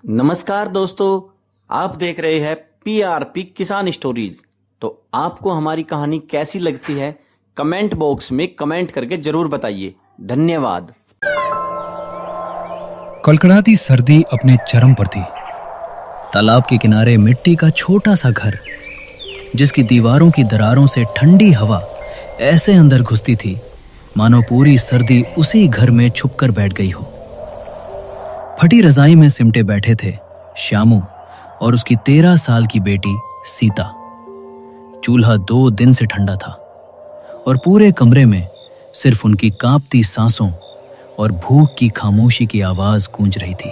नमस्कार दोस्तों, आप देख रहे हैं पीआरपी किसान स्टोरीज। तो आपको हमारी कहानी कैसी लगती है कमेंट बॉक्स में कमेंट करके जरूर बताइए। धन्यवाद। कड़कड़ाती सर्दी अपने चरम पर थी। तालाब के किनारे मिट्टी का छोटा सा घर, जिसकी दीवारों की दरारों से ठंडी हवा ऐसे अंदर घुसती थी मानो पूरी सर्दी उसी घर में छुपकर बैठ गई हो। फटी रजाई में सिमटे बैठे थे श्यामू और उसकी 13 साल की बेटी सीता। चूल्हा 2 दिन से ठंडा था और पूरे कमरे में सिर्फ उनकी कांपती सांसों और भूख की खामोशी की आवाज गूंज रही थी।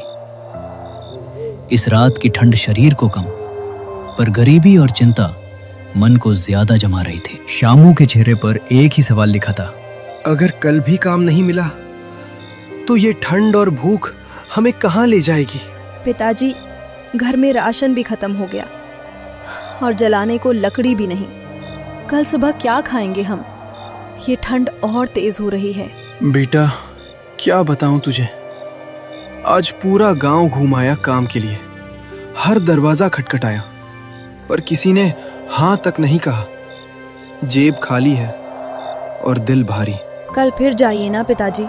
इस रात की ठंड शरीर को कम, पर गरीबी और चिंता मन को ज्यादा जमा रही थी। श्यामू के चेहरे पर एक ही सवाल लिखा था, अगर कल भी काम नहीं मिला तो ये ठंड और भूख हमें कहाँ ले जाएगी? पिताजी, घर में राशन भी खत्म हो गया और जलाने को लकड़ी भी नहीं। कल सुबह क्या खाएंगे हम? ये ठंड और तेज हो रही है। बेटा, क्या बताऊं तुझे, आज पूरा गांव घुमाया काम के लिए, हर दरवाजा खटखटाया, पर किसी ने हाँ तक नहीं कहा। जेब खाली है और दिल भारी। कल फिर जाइए ना पिताजी,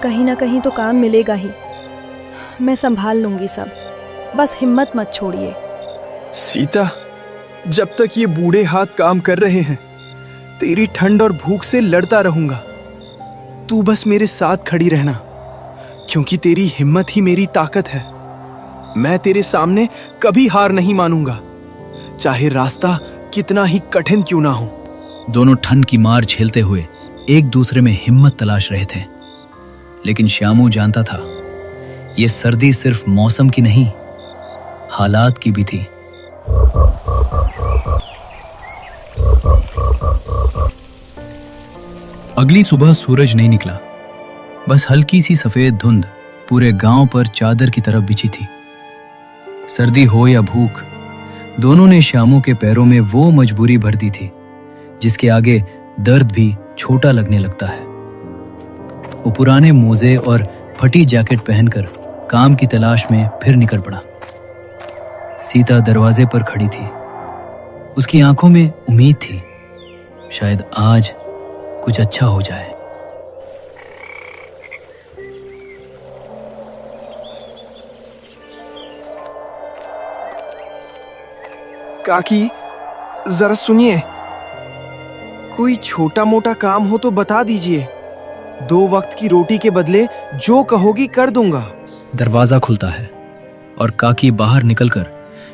कहीं ना कहीं तो काम मिलेगा ही। मैं संभाल लूंगी सब, बस हिम्मत मत छोड़िए। सीता, जब तक ये बूढ़े हाथ काम कर रहे हैं तेरी ठंड और भूख से लड़ता रहूंगा। तू बस मेरे साथ खड़ी रहना, क्योंकि तेरी हिम्मत ही मेरी ताकत है। मैं तेरे सामने कभी हार नहीं मानूंगा, चाहे रास्ता कितना ही कठिन क्यों ना हो। दोनों ठंड की मार झेलते हुए एक दूसरे में हिम्मत तलाश रहे थे, लेकिन श्यामू जानता था ये सर्दी सिर्फ मौसम की नहीं, हालात की भी थी। अगली सुबह सूरज नहीं निकला, बस हल्की सी सफेद धुंध पूरे गांव पर चादर की तरफ बिछी थी। सर्दी हो या भूख, दोनों ने श्यामू के पैरों में वो मजबूरी भर दी थी जिसके आगे दर्द भी छोटा लगने लगता है। वो पुराने मोजे और फटी जैकेट पहनकर काम की तलाश में फिर निकल पड़ा। सीता दरवाजे पर खड़ी थी, उसकी आंखों में उम्मीद थी, शायद आज कुछ अच्छा हो जाए। काकी, जरा सुनिए, कोई छोटा मोटा काम हो तो बता दीजिए। 2 वक्त की रोटी के बदले जो कहोगी कर दूंगा। दरवाजा खुलता है और काकी बाहर निकलकर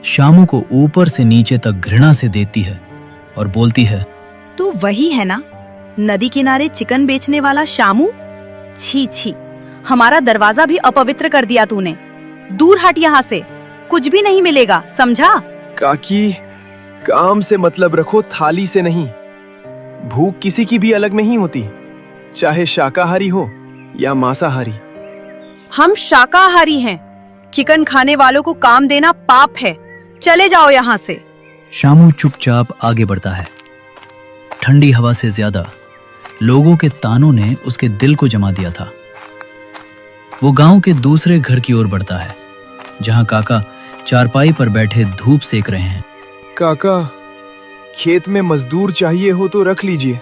श्यामू को ऊपर से नीचे तक घृणा से देखती है और बोलती है, तू वही है ना, नदी किनारे चिकन बेचने वाला श्यामू? छी छी, हमारा दरवाजा भी अपवित्र कर दिया तूने। दूर हट यहाँ से, कुछ भी नहीं मिलेगा, समझा? काकी, काम से मतलब रखो, थाली से नहीं। भूख किसी की भी अलग नहीं होती, चाहे शाकाहारी हो या मांसाहारी। हम शाकाहारी हैं। चिकन खाने वालों को काम देना पाप है। चले जाओ यहाँ से। श्यामू चुपचाप आगे बढ़ता है। ठंडी हवा से ज्यादा लोगों के तानों ने उसके दिल को जमा दिया था। वो गांव के दूसरे घर की ओर बढ़ता है, जहां काका चारपाई पर बैठे धूप सेक रहे हैं। काका, खेत में मजदूर चाहिए हो तो रख लीजिए,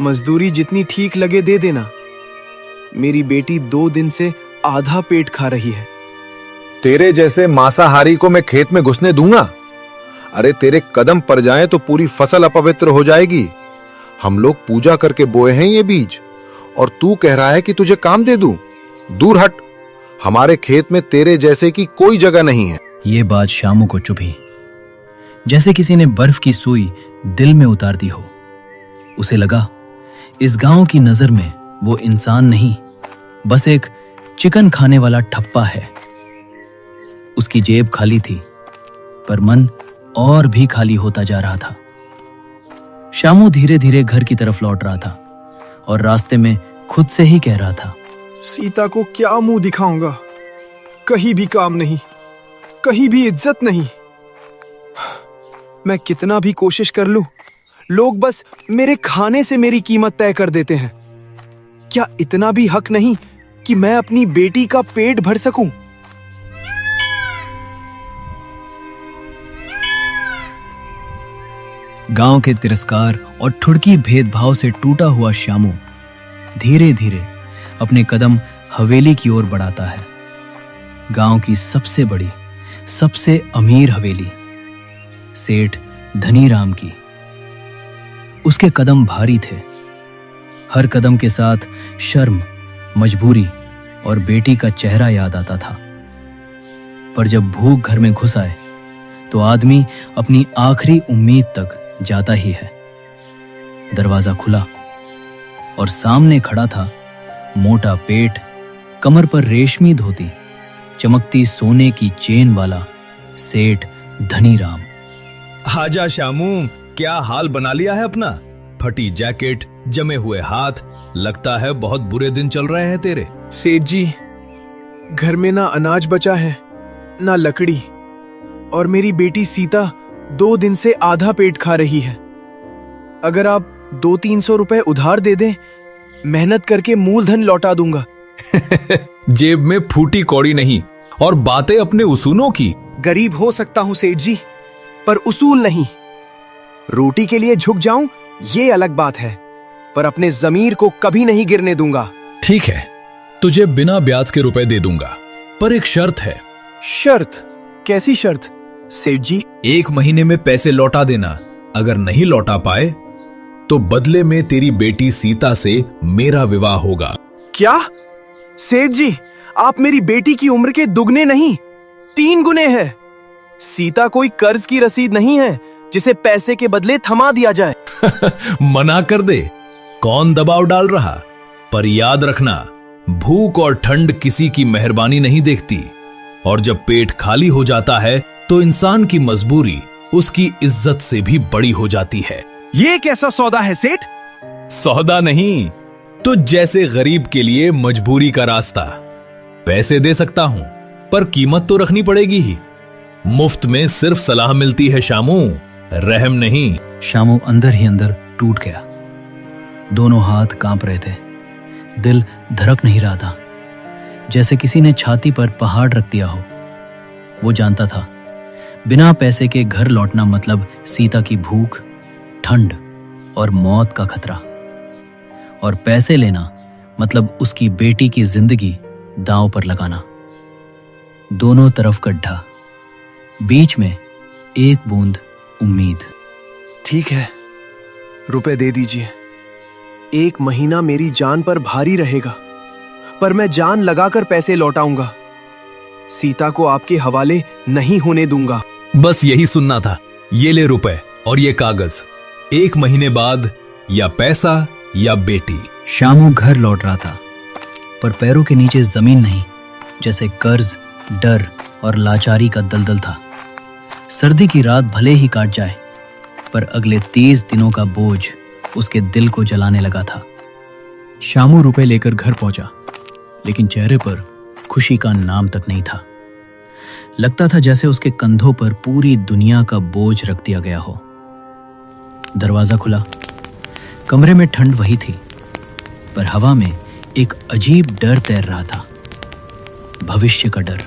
मजदूरी जितनी ठीक लगे दे देना। मेरी बेटी 2 दिन से आधा पेट खा रही है। तेरे जैसे मांसाहारी को मैं खेत में घुसने दूंगा? अरे तेरे कदम पड़ जाएं तो पूरी फसल अपवित्र हो जाएगी। हम लोग पूजा करके बोए हैं ये बीज, और तू कह रहा है कि तुझे काम दे दूं? दूर हट, हमारे खेत में तेरे जैसे की कोई जगह नहीं है। ये बात श्यामू को चुभी, जैसे किसी ने बर्फ की सुई दिल में उतार दी हो। उसे लगा इस गांव की नजर में वो इंसान नहीं, बस एक चिकन खाने वाला ठप्पा है। उसकी जेब खाली थी, पर मन और भी खाली होता जा रहा था। श्यामू धीरे धीरे घर की तरफ लौट रहा था और रास्ते में खुद से ही कह रहा था, सीता को क्या मुंह दिखाऊंगा? कहीं भी काम नहीं, कहीं भी इज्जत नहीं। मैं कितना भी कोशिश कर लूं, लोग बस मेरे खाने से मेरी कीमत तय कर देते हैं। क्या इतना भी हक नहीं कि मैं अपनी बेटी का पेट भर सकूं? गांव के तिरस्कार और ठुड़की भेदभाव से टूटा हुआ श्यामू धीरे धीरे अपने कदम हवेली की ओर बढ़ाता है। गांव की सबसे बड़ी, सबसे अमीर हवेली, सेठ धनीराम की। उसके कदम भारी थे। हर कदम के साथ शर्म, मजबूरी और बेटी का चेहरा याद आता था। पर जब भूख घर में घुस आए तो आदमी अपनी आखिरी उम्मीद तक जाता ही है। दरवाजा खुला और सामने खड़ा था मोटा पेट, कमर पर रेशमी धोती, चमकती सोने की चेन वाला सेठ धनीराम। आजा श्यामू, क्या हाल बना लिया है अपना? फटी जैकेट, जमे हुए हाथ, लगता है बहुत बुरे दिन चल रहे हैं तेरे। सेठ जी, घर में ना अनाज बचा है ना लकड़ी, और मेरी बेटी सीता 2 दिन से आधा पेट खा रही है। अगर आप 200-300 रुपए उधार दे दें, मेहनत करके मूलधन लौटा दूंगा। जेब में फूटी कौड़ी नहीं और बातें अपने उसूलों की। गरीब हो सकता हूं सेठ जी, पर उसूल नहीं। रोटी के लिए झुक जाऊं ये अलग बात है, पर अपने जमीर को कभी नहीं गिरने दूंगा। ठीक है, तुझे बिना ब्याज के रुपए दे दूंगा, पर एक शर्त है। शर्त? कैसी शर्त सेठ जी? 1 महीने में पैसे लौटा देना। अगर नहीं लौटा पाए तो बदले में तेरी बेटी सीता से मेरा विवाह होगा। क्या सेठ जी, आप मेरी बेटी की उम्र के दुगने नहीं 3 गुने हैं। सीता कोई कर्ज की रसीद नहीं है जिसे पैसे के बदले थमा दिया जाए। मना कर दे, कौन दबाव डाल रहा? पर याद रखना, भूख और ठंड किसी की मेहरबानी नहीं देखती, और जब पेट खाली हो जाता है तो इंसान की मजबूरी उसकी इज्जत से भी बड़ी हो जाती है। ये कैसा सौदा है सेठ? सौदा नहीं, तो जैसे गरीब के लिए मजबूरी का रास्ता। पैसे दे सकता हूं, पर कीमत तो रखनी पड़ेगी ही। मुफ्त में सिर्फ सलाह मिलती है शामू, रहम नहीं। श्यामू अंदर ही अंदर टूट गया। दोनों हाथ कांप रहे थे, दिल धड़क नहीं रहा था, जैसे किसी ने छाती पर पहाड़ रख दिया हो। वो जानता था, बिना पैसे के घर लौटना मतलब सीता की भूख, ठंड और मौत का खतरा, और पैसे लेना मतलब उसकी बेटी की जिंदगी दांव पर लगाना। दोनों तरफ गड्ढा, बीच में एक बूंद उम्मीद। ठीक है, रुपए दे दीजिए। 1 महीना मेरी जान पर भारी रहेगा, पर मैं जान लगाकर पैसे लौटाऊंगा। सीता को आपके हवाले नहीं होने दूंगा। बस यही सुनना था। ये ले रुपए और ये कागज। 1 महीने बाद या पैसा या बेटी। श्यामू घर लौट रहा था, पर पैरों के नीचे जमीन नहीं, जैसे कर्ज, डर और लाचारी का दलदल था। सर्दी की रात भले ही काट जाए, पर अगले 30 दिनों का बोझ उसके दिल को जलाने लगा था। श्यामू रुपए लेकर घर पहुंचा, लेकिन चेहरे पर खुशी का नाम तक नहीं था। लगता था जैसे उसके कंधों पर पूरी दुनिया का बोझ रख दिया गया हो। दरवाजा खुला। कमरे में ठंड वही थी, पर हवा में एक अजीब डर तैर रहा था, भविष्य का डर।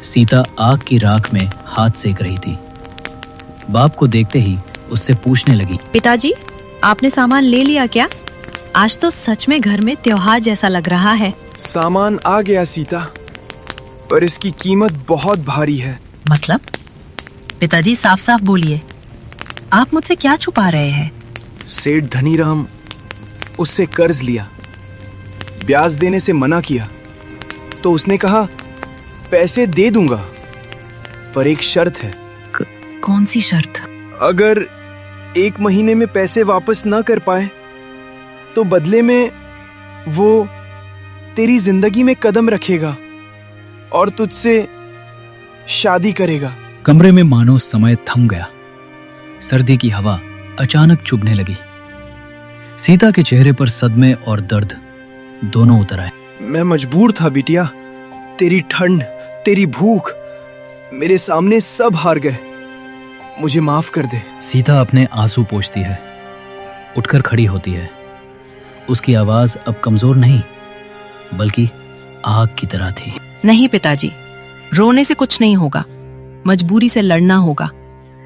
सीता आग की राख में हाथ सेक रही थी। बाप को देखते ही उससे पूछने लगी, पिताजी, आपने सामान ले लिया क्या? आज तो सच में घर में त्योहार जैसा लग रहा है। सामान आ गया सीता, पर इसकी कीमत बहुत भारी है। मतलब? पिताजी साफ साफ बोलिए, आप मुझसे क्या छुपा रहे हैं? सेठ धनीराम, उससे कर्ज लिया, ब्याज देने से मना किया, तो उसने कहा पैसे दे दूंगा, पर एक शर्त है। कौन सी शर्त? अगर 1 महीने में पैसे वापस ना कर पाए तो बदले में वो तेरी जिंदगी में कदम रखेगा और तुझसे शादी करेगा। कमरे में मानो समय थम गया। सर्दी की हवा अचानक चुभने लगी। सीता के चेहरे पर सदमे और दर्द दोनों उतर आए। मैं मजबूर था बिटिया, तेरी ठंड, तेरी भूख, मेरे सामने सब हार गए। मुझे माफ कर दे। सीता अपने आंसू पोंछती है, उठकर खड़ी होती है। उसकी आवाज अब कमजोर नहीं, बल्कि आग की तरह थी। नहीं पिताजी, रोने से कुछ नहीं होगा, मजबूरी से लड़ना होगा।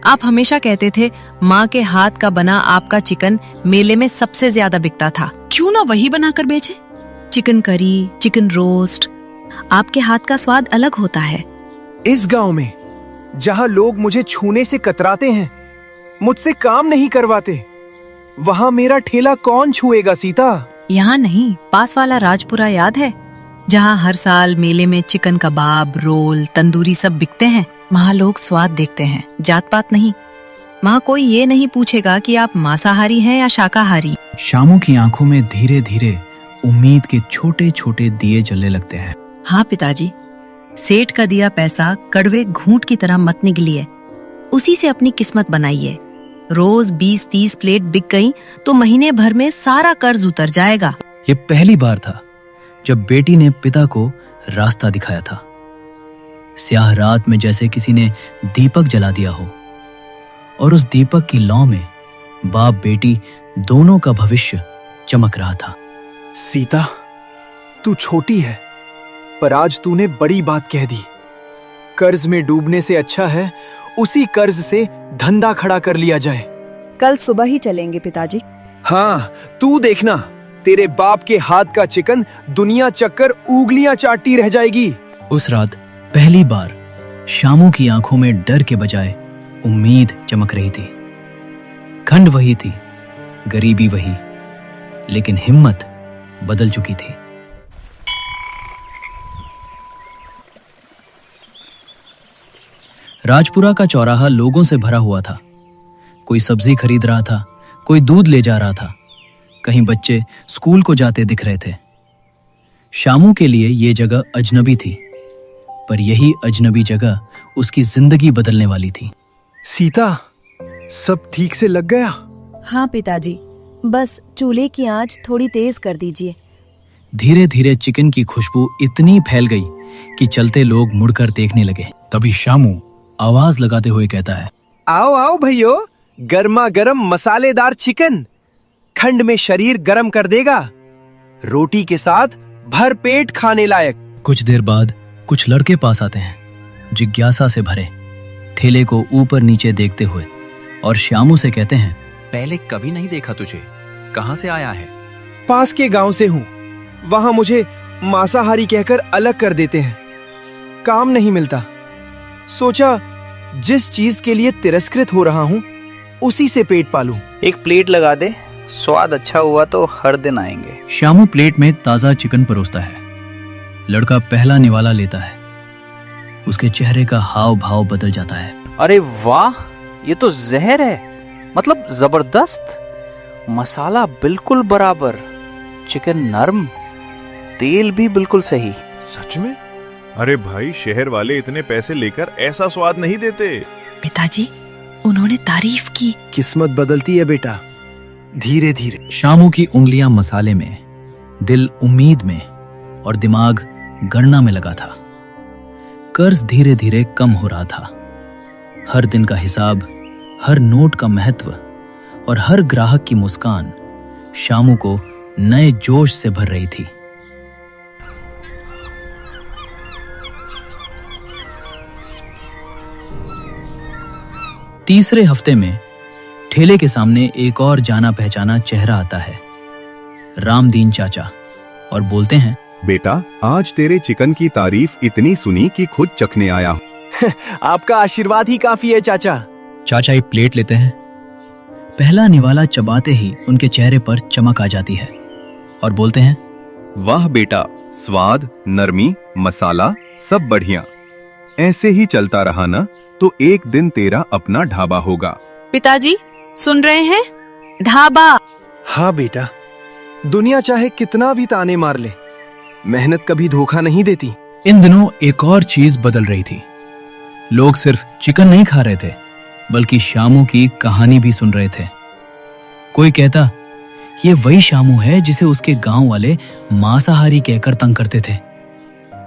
आप हमेशा कहते थे माँ के हाथ का बना आपका चिकन मेले में सबसे ज्यादा बिकता था। क्यों ना वही बनाकर बेचे? चिकन करी, चिकन रोस्ट, आपके हाथ का स्वाद अलग होता है। इस गांव में जहां लोग मुझे छूने से कतराते हैं, मुझसे काम नहीं करवाते, वहां मेरा ठेला कौन छुएगा सीता? यहाँ नहीं, पास वाला राजपुरा याद है, जहाँ हर साल मेले में चिकन कबाब, रोल, तंदूरी सब बिकते हैं। वहाँ लोग स्वाद देखते हैं, जात पात नहीं। वहाँ कोई ये नहीं पूछेगा कि आप मांसाहारी हैं या शाकाहारी। शामू की आंखों में धीरे धीरे उम्मीद के छोटे छोटे दिए जलने लगते हैं। हाँ पिताजी, सेठ का दिया पैसा कड़वे घूंट की तरह मत निगलिए, उसी से अपनी किस्मत बनाइए। रोज 20-30 प्लेट बिक गई तो महीने भर में सारा कर्ज उतर जाएगा। ये पहली बार था जब बेटी ने पिता को रास्ता दिखाया था। स्याह रात में जैसे किसी ने दीपक जला दिया हो, और उस दीपक की लौ में बाप बेटी दोनों का भविष्य चमक रहा था। सीता, तू छोटी है, पर आज तूने बड़ी बात कह दी। कर्ज में डूबने से अच्छा है उसी कर्ज से धंधा खड़ा कर लिया जाए। कल सुबह ही चलेंगे पिताजी। हाँ, तू देखना, तेरे बाप के हाथ का चिकन दुनिया चक्कर उंगलियां चाटती रह जाएगी। उस रात पहली बार शामू की आंखों में डर के बजाय उम्मीद चमक रही थी। खंड वही थी, गरीबी वही, लेकिन हिम्मत बदल चुकी थी। राजपुरा का चौराहा लोगों से भरा हुआ था। कोई सब्जी खरीद रहा था, कोई दूध ले जा रहा था, कहीं बच्चे स्कूल को जाते दिख रहे थे। शामू के लिए ये जगह अजनबी थी, पर यही अजनबी जगह उसकी जिंदगी बदलने वाली थी। सीता, सब ठीक से लग गया? हाँ पिताजी, बस चूल्हे की आंच थोड़ी तेज कर दीजिए। धीरे धीरे चिकन की खुशबू इतनी फैल गई कि चलते लोग मुड़कर देखने लगे। तभी शामू आवाज लगाते हुए कहता है, आओ आओ भैयो, गर्मा गर्म मसालेदार चिकन ठंड में शरीर गर्म कर देगा, रोटी के साथ भर पेट खाने लायक। कुछ देर बाद कुछ लड़के पास आते हैं, जिज्ञासा से भरे, ठेले को ऊपर नीचे देखते हुए, और शामू से कहते हैं, पहले कभी नहीं देखा तुझे, कहाँ से आया है? पास के गांव से हूँ, वहां मुझे मांसाहारी कहकर अलग कर देते हैं, काम नहीं मिलता। सोचा जिस चीज के लिए तिरस्कृत हो रहा हूँ उसी से पेट पालूं। एक प्लेट लगा दे, स्वाद अच्छा हुआ तो हर दिन आएंगे। शामू प्लेट में ताजा चिकन परोसता है। लड़का पहला निवाला लेता है, उसके चेहरे का हाव भाव बदल जाता है। अरे वाह, ये तो जहर है, मतलब जबरदस्त। मसाला बिल्कुल बराबर, चिकन नरम, तेल भी बिल्कुल सही। सच में? अरे भाई, शहर वाले इतने पैसे लेकर ऐसा स्वाद नहीं देते। पिताजी, उन्होंने तारीफ की। किस्मत बदलती है बेटा, धीरे धीरे। शामू की उंगलियां मसाले में, दिल उम्मीद में, और दिमाग गणना में लगा था। कर्ज धीरे धीरे कम हो रहा था। हर दिन का हिसाब, हर नोट का महत्व और हर ग्राहक की मुस्कान शामू को नए जोश से भर रही थी। तीसरे हफ्ते में ठेले के सामने एक और जाना पहचाना चेहरा आता है, रामदीन चाचा, और बोलते हैं, बेटा, आज तेरे चिकन की तारीफ इतनी सुनी कि खुद चखने आया हूँ। आपका आशीर्वाद ही काफी है चाचा। चाचा एक प्लेट लेते हैं। पहला निवाला चबाते ही उनके चेहरे पर चमक आ जाती है और बोलते हैं, वाह बेटा, स्वाद, नरमी, मसाला सब बढ़िया। ऐसे ही चलता रहा ना तो एक दिन तेरा अपना ढाबा होगा। पिताजी सुन रहे हैं? ढाबा। हाँ बेटा, दुनिया चाहे कितना भी ताने मार ले, मेहनत कभी धोखा नहीं देती। इन दिनों एक और चीज बदल रही थी। लोग सिर्फ चिकन नहीं खा रहे थे, बल्कि शामू की कहानी भी सुन रहे थे। कोई कहता, ये वही शामू है जिसे उसके गांव वाले मांसाहारी कहकर तंग करते थे।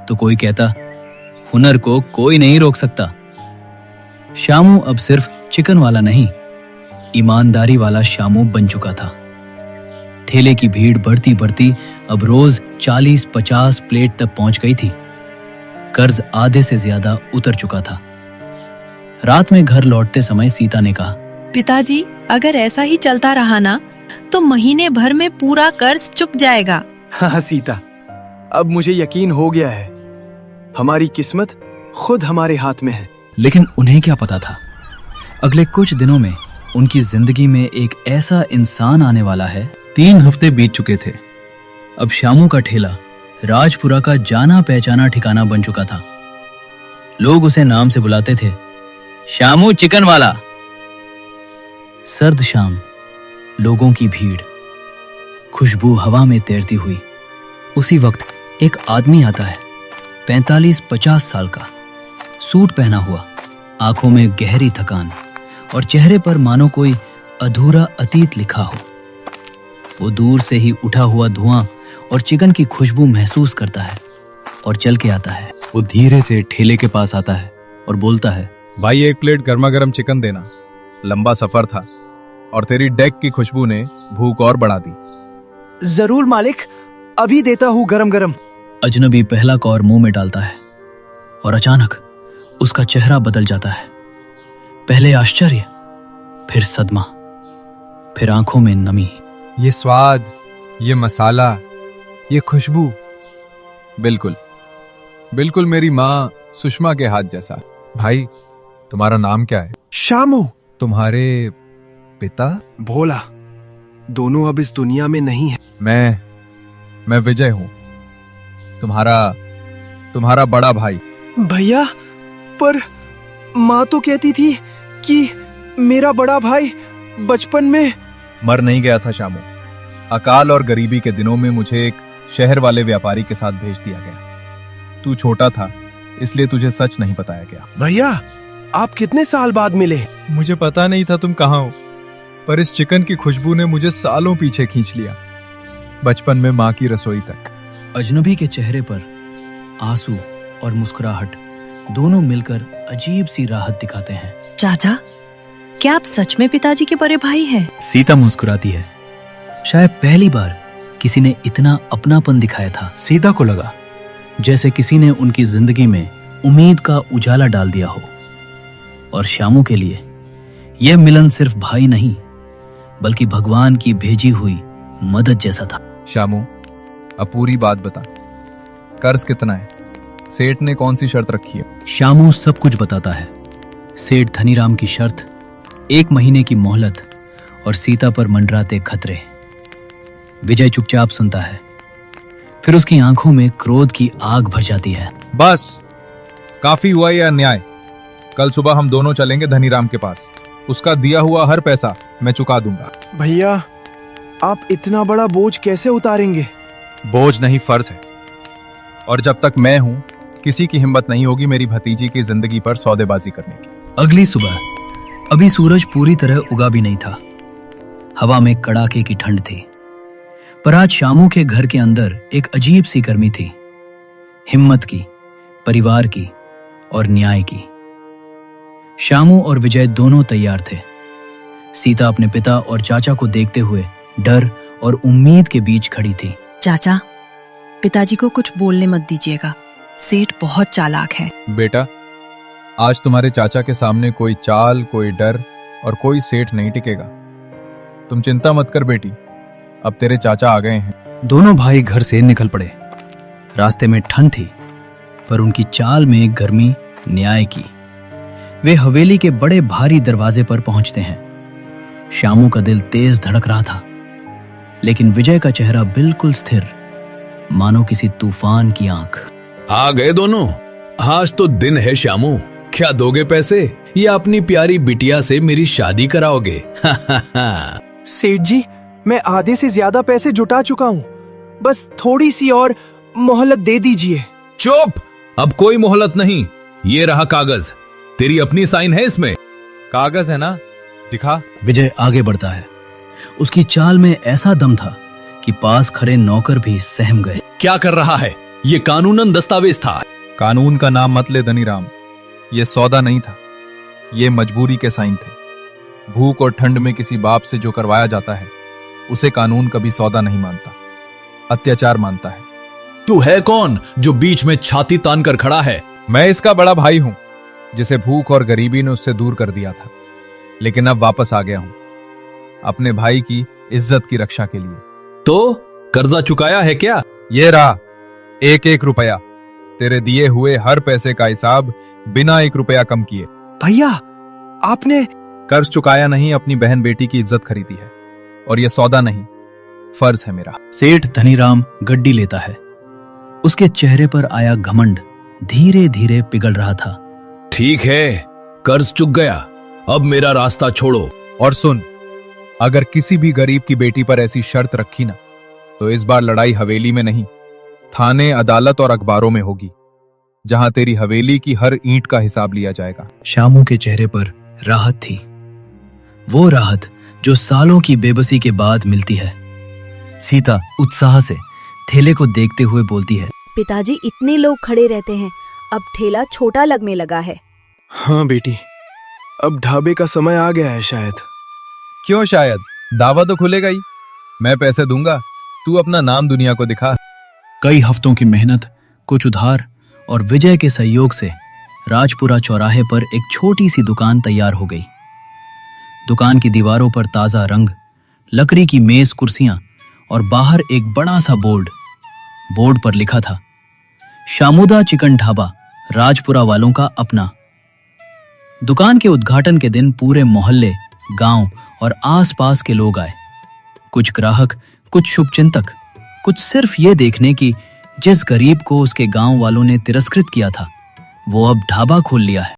तो कोई कहता, हुनर को कोई नहीं रोक सकता। शामू अब सिर्फ चिकन वाला नहीं, ईमानदारी वाला शामू बन चुका था। ठेले की भीड़ बढ़ती बढ़ती अब रोज 40-50 प्लेट तक पहुंच गई थी। कर्ज आधे से ज्यादा उतर चुका था। रात में घर लौटते समय सीता ने कहा, पिताजी, अगर ऐसा ही चलता रहा ना तो महीने भर में पूरा कर्ज चुक जाएगा। हाँ सीता, अब मुझे यकीन हो गया है, हमारी किस्मत खुद हमारे हाथ में है। लेकिन उन्हें क्या पता था, अगले कुछ दिनों में उनकी जिंदगी में एक ऐसा इंसान आने वाला है। 3 हफ्ते बीत चुके थे। अब शामू का ठेला राजपुरा का जाना पहचाना ठिकाना बन चुका था। लोग उसे नाम से बुलाते थे, शामू चिकन वाला। सर्द शाम, लोगों की भीड़, खुशबू हवा में तैरती हुई। उसी वक्त एक आदमी आता है, 45-50 साल का, सूट पहना हुआ, आंखों में गहरी थकान और चेहरे पर मानो कोई अधूरा अतीत लिखा हो। वो दूर से ही उठा हुआ धुआं और चिकन की खुशबू महसूस करता है और चल के आता है। वो धीरे से ठेले के पास आता है और बोलता है, भाई 1 प्लेट गर्मा गर्म चिकन देना, लंबा सफर था और तेरी डेक की खुशबू ने भूख और बढ़ा दी। जरूर मालिक, अभी देता हूँ गरम गरम। अजनबी पहला कौर मुंह में डालता है और अचानक उसका चेहरा बदल जाता है। पहले आश्चर्य, फिर सदमा, फिर आंखों में नमी। ये स्वाद, ये मसाला, ये खुशबू, बिल्कुल बिल्कुल मेरी माँ सुषमा के हाथ जैसा। भाई, तुम्हारा नाम क्या है? शामू। तुम्हारे पिता? भोला। दोनों अब इस दुनिया में नहीं है। मैं विजय हूं, तुम्हारा बड़ा भाई। भैया, पर माँ तो कहती थी कि मेरा बड़ा भाई बचपन में मर नहीं गया था शामू। अकाल और गरीबी के दिनों में मुझे एक शहर वाले व्यापारी के साथ भेज दिया गया। तू छोटा था, इसलिए तुझे सच नहीं बताया गया। भैया, आप कितने साल बाद मिले? मुझे पता नहीं था तुम कहाँ हो, पर इस चिकन की खुशबू ने मुझे सालों पीछे खींच लिया, बचपन में माँ की रसोई तक। अजनबी के चेहरे पर आंसू और मुस्कुराहट दोनों मिलकर अजीब सी राहत दिखाते हैं। चाचा, क्या आप सच में पिताजी के बड़े भाई हैं? सीता मुस्कुराती है। शायद पहली बार किसी ने इतना अपनापन दिखाया था। सीता को लगा जैसे किसी ने उनकी जिंदगी में उम्मीद का उजाला डाल दिया हो। और शामू के लिए यह मिलन सिर्फ भाई नहीं, बल्कि भगवान की भेजी हुई मदद जैसा था। शामू, अब पूरी बात बता, कर्ज कितना है? सेठ ने कौन सी शर्त रखी है? शामू सब कुछ बताता है। सेठ धनीराम की शर्त, 1 महीने की मोहलत और सीता पर मंडराते खतरे। विजय चुपचाप सुनता है, फिर उसकी आंखों में क्रोध की आग भर जाती है। बस, काफी हुआ यह अन्याय। कल सुबह हम दोनों चलेंगे धनीराम के पास। उसका दिया हुआ हर पैसा मैं चुका दूंगा। भैया, आप इतना बड़ा बोझ कैसे उतारेंगे? बोझ नहीं, फर्ज है। और जब तक मैं हूं, किसी की हिम्मत नहीं होगी मेरी भतीजी की जिंदगी पर सौदेबाजी करने की। अगली सुबह, अभी सूरज पूरी तरह उगा भी नहीं था। हवा में कड़ाके की ठंड थी, पर आज शामू के घर के अंदर एक अजीब सी गर्मी थी। हिम्मत की, परिवार की और न्याय की। शामू और विजय दोनों तैयार थे। सीता अपने पिता और चाचा को देखते हुए डर और उम्मीद के बीच खड़ी थी। चाचा, पिताजी को कुछ बोलने मत दीजिएगा, सेठ बहुत चालाक है। बेटा, आज तुम्हारे चाचा के सामने कोई चाल, कोई डर और कोई सेठ नहीं टिकेगा। तुम चिंता मत कर बेटी, अब तेरे चाचा आ गए हैं। दोनों भाई घर से निकल पड़े। रास्ते में ठंड थी, पर उनकी चाल में गर्मी न्याय की। वे हवेली के बड़े भारी दरवाजे पर पहुंचते हैं। शामू का दिल तेज धड़क रहा था, लेकिन विजय का चेहरा बिल्कुल स्थिर, मानो किसी तूफान की आंख। आ गए दोनों। आज तो दिन है शामू, क्या दोगे पैसे या अपनी प्यारी बिटिया से मेरी शादी कराओगे? सेठ जी, मैं आधे से ज्यादा पैसे जुटा चुका हूँ, बस थोड़ी सी और मोहलत दे दीजिए। चुप, अब कोई मोहलत नहीं। ये रहा कागज, तेरी अपनी साइन है इसमें। कागज है ना, दिखा। विजय आगे बढ़ता है। उसकी चाल में ऐसा दम था कि पास खड़े नौकर भी सहम गए। क्या कर रहा है? ये कानूनन दस्तावेज था। कानून का नाम मत ले धनीराम, ये सौदा नहीं था, ये मजबूरी के साइन थे। भूख और ठंड में किसी बाप से जो करवाया जाता है, उसे कानून कभी सौदा नहीं मानता, अत्याचार मानता है। तू है कौन जो बीच में छाती तान कर खड़ा है? मैं इसका बड़ा भाई हूं, जिसे भूख और गरीबी ने उससे दूर कर दिया था। लेकिन अब वापस आ गया हूं अपने भाई की इज्जत की रक्षा के लिए। तो कर्जा चुकाया है क्या? ये रहा 1-1 रुपया। तेरे दिए हुए हर पैसे का हिसाब बिना 1 रुपया कम किए। भैया, आपने कर्ज चुकाया नहीं, अपनी बहन बेटी की इज्जत खरीदी है। और यह सौदा नहीं, फर्ज है मेरा। सेठ धनीराम गड्डी लेता है। उसके चेहरे पर आया घमंड धीरे धीरे पिघल रहा था। ठीक है, कर्ज चुक गया, अब मेरा रास्ता छोड़ो। और सुन, अगर किसी भी गरीब की बेटी पर ऐसी शर्त रखी ना, तो इस बार लड़ाई हवेली में नहीं, थाने, अदालत और अखबारों में होगी, जहां तेरी हवेली की हर ईंट का हिसाब लिया जाएगा। शामू के चेहरे पर राहत थी, वो राहत जो सालों की बेबसी के बाद मिलती है। सीता उत्साह से ठेले को देखते हुए बोलती है, पिताजी, इतने लोग खड़े रहते हैं, अब ठेला छोटा लगने लगा है। हाँ बेटी, अब ढाबे का समय आ गया है शायद। क्यों शायद? दावा तो खुलेगा ही। मैं पैसे दूंगा, तू अपना नाम दुनिया को दिखा। कई हफ्तों की मेहनत, कुछ उधार और विजय के सहयोग से राजपुरा चौराहे पर एक छोटी सी दुकान तैयार हो गई। दुकान की दीवारों पर ताजा रंग, लकड़ी की मेज कुर्सियां और बाहर एक बड़ा सा बोर्ड। बोर्ड पर लिखा था, शामुदा चिकन ढाबा, राजपुरा वालों का अपना। दुकान के उद्घाटन के दिन पूरे मोहल्ले, गांव और आसपास के लोग आए। कुछ ग्राहक, कुछ शुभचिंतक, कुछ सिर्फ ये देखने की जिस गरीब को उसके गांव वालों ने तिरस्कृत किया था, वो अब ढाबा खोल लिया है।